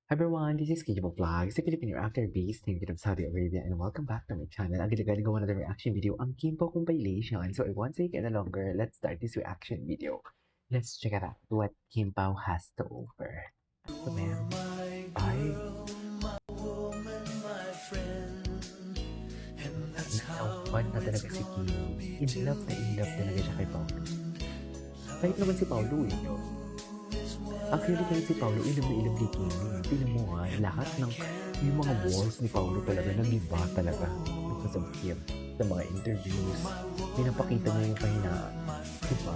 Hi everyone, this is Kijabo Vlogs, the Filipino actor based in Saudi Arabia, and welcome back to my channel. Ang gila ko another reaction video, ang Kimpo compilation. So I won't take any longer, let's start this reaction video. Let's check it out what Kimpo has to offer. So man, ay, natawan na talaga si Kim. In love talaga siya kay Paulo. Kahit naman si Paulo eh. Actually, kahit si Paulo, ilam na ilam kay Kim. Tingnan mo nga, lahat ng yung mga walls ni Paulo talaga, nag-iba talaga. Because of Kim. Sa mga interviews, pinapakita niya yung kahinaan. Diba?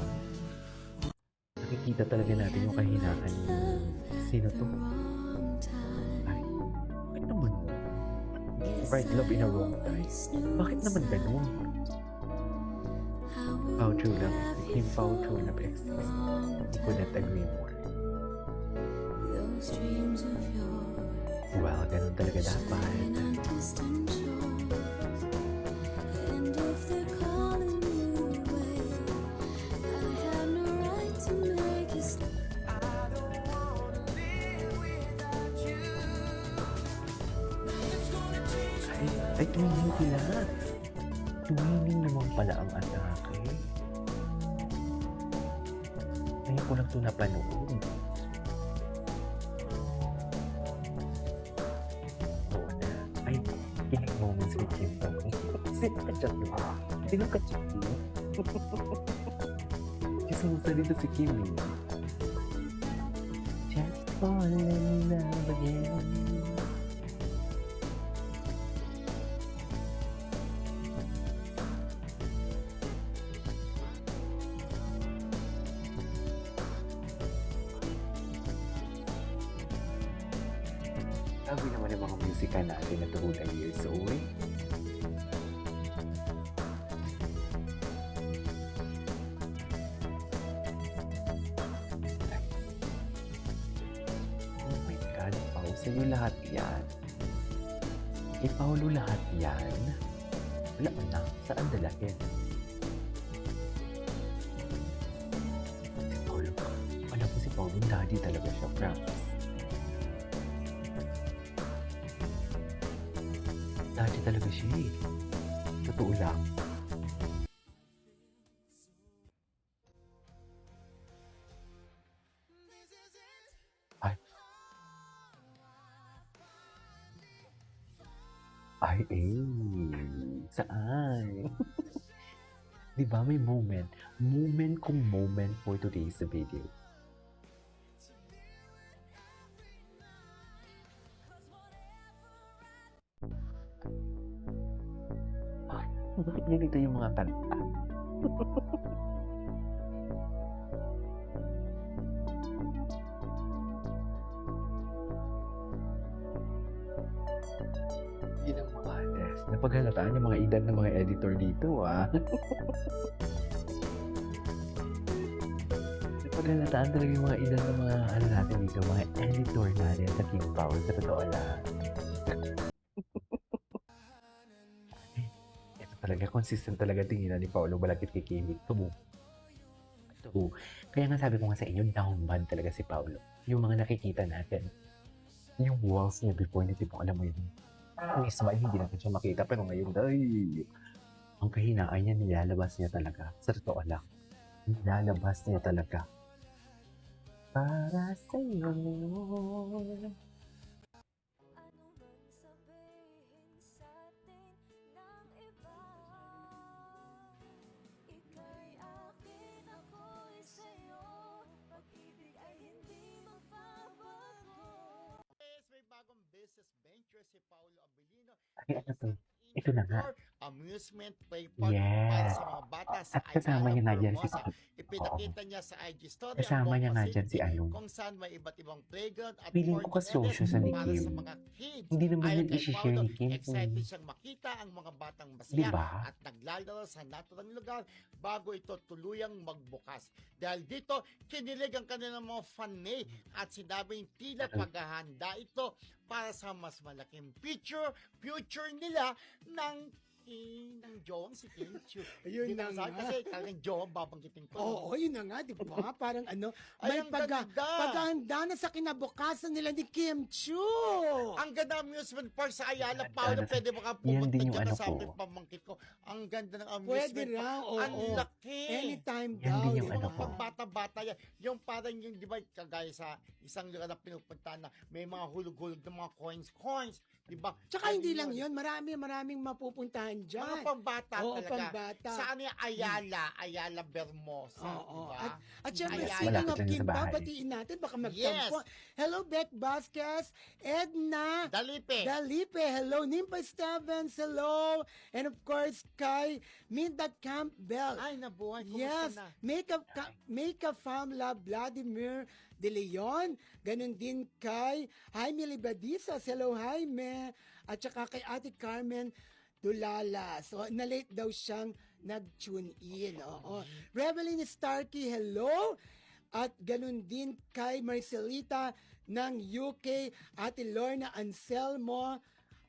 Nakikita talaga natin yung kahinaan ni sino to? Ay, bakit naman mo? Right love in a wrong time. Bakit naman ganun? Pao true love. Kim Pao true love exists. I couldn't agree more. Well, ganun talaga dapat. Ay, tumining sila. Tumining naman pala ang atake. Ngayon ko lang ito napanood. Oo na. Ay, kinig moments with Kim Pao. Sino ka-chat mo? Sino ka-chat mo? Kasi dito si Kim eh. Just fall in love again. Sabi naman ng mga musika natin na tuhulang years old. Oh my God, Pao, sa'yo lahat yan. Paulo lahat yan. Wala na, saan dalahin? Si Paulo, alam mo si Paulo, daddy talaga siya, promise. Daddy talaga siya eh. Totoo lang. Ay. Ay, saan? Diba may moment? Moment kong moment for today's video. Ay, bakit ganito yung mga kanta? Yun ang mga artist. Napaghalataan yung mga edad ng mga editor dito, ah. Napaghalataan talaga yung mga edad ng mga ano natin dito, mga editor natin sa King Power. Sa totoo lang. Ito talaga, consistent talaga tingin ni Paolo Balakit kay Kimi. Tubo. Kaya nga sabi ko nga sa inyo, down bad talaga si Paolo. Yung mga nakikita natin. Yung walls niya before niya, tipo, alam mo yun. Mismo ay hindi natin siya makita. Pero ngayon, ay, ang kahinaan niya, nilalabas niya talaga. Sa totoo lang. Nilalabas niya talaga. Para sa'yo. May bagong business venture si Paulo Abilino. Ay, ano to? Ito na nga. Amusement play park para Yes. sa mga bata sa At kasama Ayala, niya nga dyan si Formosa. Paolo. Ipinakita niya sa IG story ang Kasama buong niya nga dyan si facility ano. kung saan may iba't ibang playground at Feeling ko kasosyo sa ni para Kim. sa mga kids. Hindi naman Ayon yun kay i-share Paulo, ni Kim. excited siyang makita ang mga batang masaya Diba? at naglalaro sa naturang lugar bago ito tuluyang magbukas. Dahil dito, kinilig ang kanilang mga fan at sinabing tila paghahanda ito para sa mas malaking future nila ng ng jowang si Kim Chiu. Ayun Di na ba, sabi, nga. kasi talagang jowang babanggitin ko. Oo, yun na nga, di ba? Parang ano, Ay, may ang ganda. paghahanda na sa kinabukasan nila ni Kim Chu. Ang ganda amusement park sa Ayala, Ganda Paolo, na sa- pwede baka yan pumunta din yung dyan ano kasama ko. yung pamangkin ko. Ang ganda ng Pwede amusement park. raw, oo. Ang laki. Anytime Yan daw, din di yung ba? ano Mga ko. pambata-bata yan. Yung parang yung, di ba, kagaya sa isang lugar na pinupuntahan na may mga hulog-hulog ng mga coins, di ba? Tsaka Ano hindi lang yun, maraming mapupuntahan Mga dyan. pambata Oo, talaga. pambata. Sa ano yung Ayala Bermosa, Oo. di ba? At syempre, Ayan. speaking Malapit of lang yun Kim sa Pao, bahay. batiin natin, baka magtampo. Hello, Beck Vasquez, Edna, Dalipe. Dalipe, hello, Nimpa Stevens, hello, and of course, kay Minda Campbell. Ay, nabuhay. Kumusta Yes, na? Makeup Fam Love Vladimir De Leon, ganun din kay Jaime Libadizas, hello Jaime, at saka kay Ate Carmen Dulala. So, na-late daw siyang nag-tune in. Oo. Reveline Starkey, hello. At ganun din kay Marcelita ng UK, Ate Lorna Anselmo,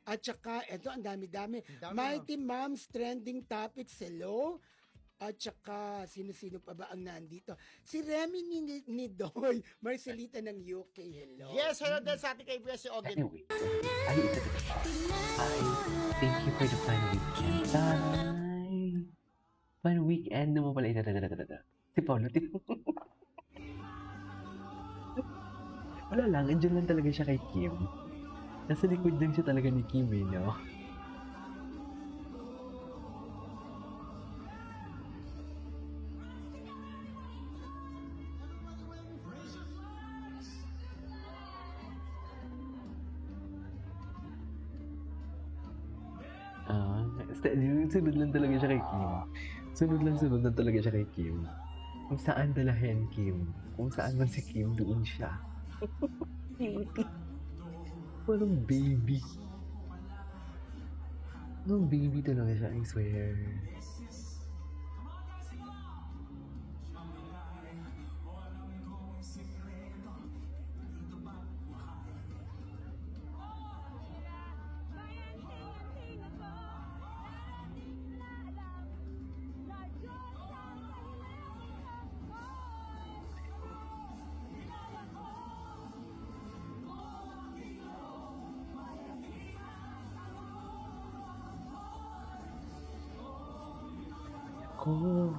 at saka, eto, ang dami-dami. Ang dami, Mighty Moms Trending Topics, hello. At saka, sino-sino pa ba ang nandito? Si Remy ni Doy, Marcelita ng UK, hello. Yes, hello din sa ating kaibigan si Ogen. Anyway, ay, ito pa. Ay, thank you for the fun weekend. Bye! Fun weekend naman pala. Si Paolo, wala lang, andyan lang talaga siya kay Kim. Nasa likod lang siya talaga ni Kim, eh, no? Sunod lang talaga siya kay Kim. Sunod lang talaga siya kay Kim. Kung saan dalahin Kim. Kung saan man si Kim, doon siya. Parang baby. Parang baby talaga siya, I swear. Ko.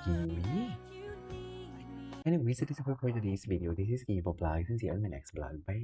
Kimi. Anyways, that is it for today's video. This is Kibo Vlogs and see you on my next vlog. Bye.